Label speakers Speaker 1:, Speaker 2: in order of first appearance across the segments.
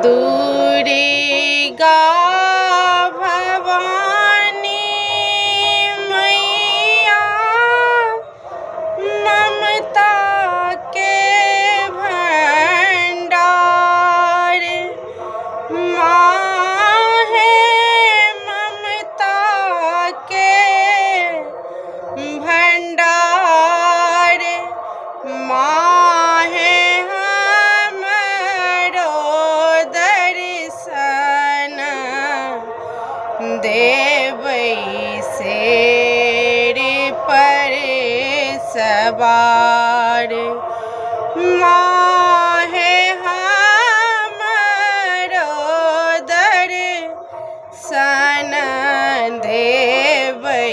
Speaker 1: दुर्गा भवानी मैया ममता के भंडार माँ है ममता के भंडार माँ है हमरो दर्शन देवै शेर पर सवार माँ है हमरो दर्शन देवै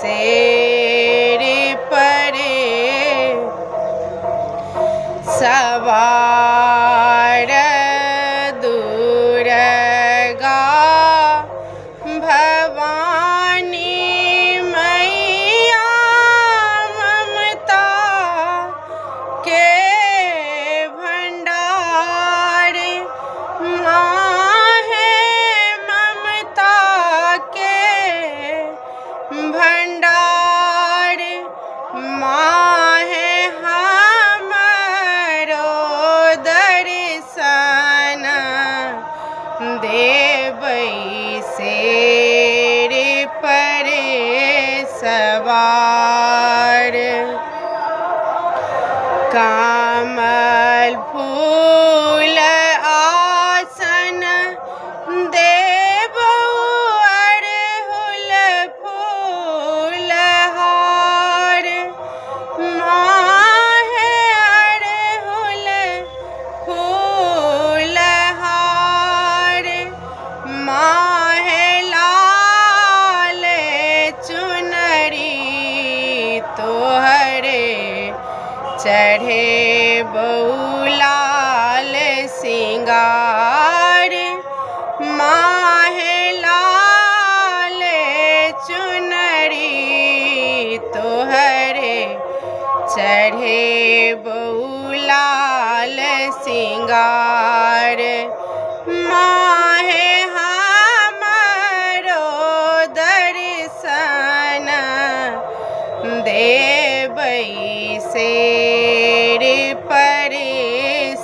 Speaker 1: शेर पर सवार दुर्गा भवानी मैया ममता के भंडार माँ है ममता के भंडार माँ है हमरो दर्शन देवै शेर पर सवार कमल फूल आसन देबो अड़हुल फूल हार माँ है अड़हुल फूल हार माँ है लाल चुनरी तोहरे चढ़े बहुलाल सिंगार माँ है लाल चुनरी तोहरे चढ़े बहुलाल सिंगार माँ है हमरो दर्शन देवै शेर पर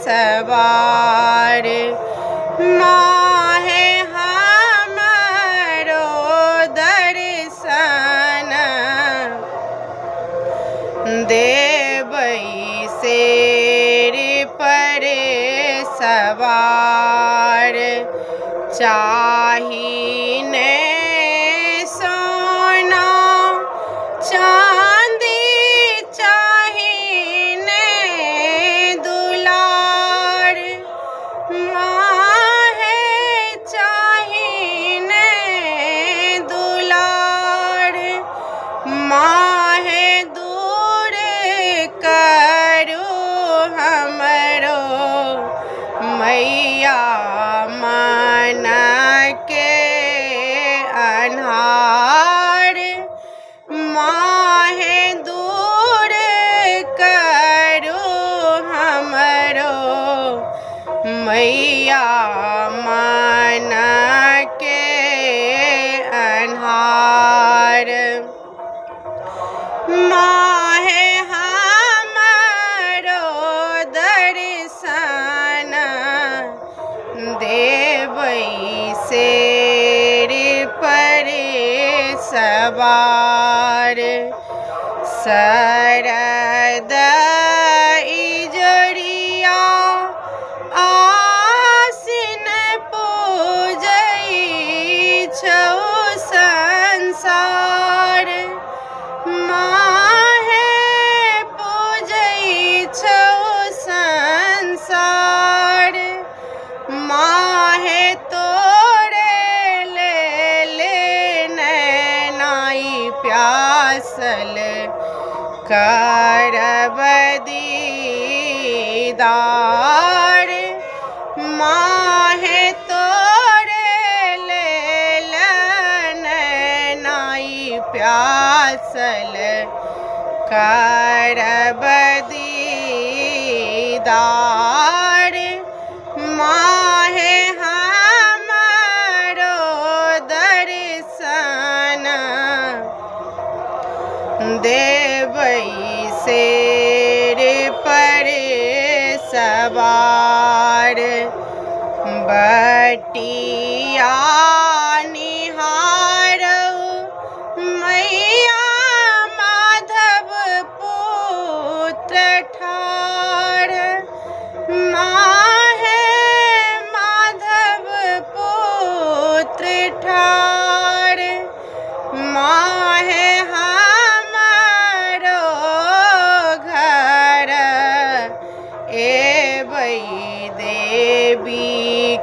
Speaker 1: सवार माँ है हमरो दर्शन देवै शेर पर सवार चाही ने सोना चांदी चाही ने दुलार माँ है चाही ने दुलार माँ है दूर करू हमरो मैया मन के अन्हार माँ है दूर करू हमरो मैया मन के अन्हार माँ है हमरो दर्शन देवै शेर पर सवार शरद इजरिया आसिन पूजै छौ संसार माँ है पूजै छौ संसार माँ है तोरे ले नैनाई प्यासल करब दीदार माँ है तोरे ले नैनाई प्यासल करब दीदार माँ है देवई शेर पर सवार बटिया निहारऊ मैया माधव पुत्र ठार माहे माधव पुत्र ठार माहे हमारो घर एबै देवी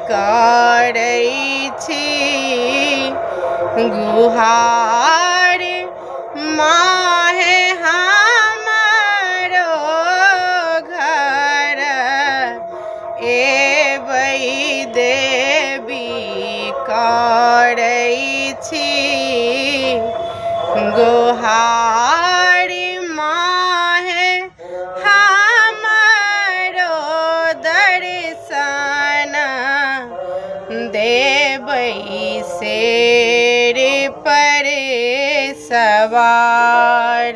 Speaker 1: करै छी गुहार माहे हमारो घर एबै देवी करै छी गुहार माहे हमारो दर्शन देवई शेर पर सवार।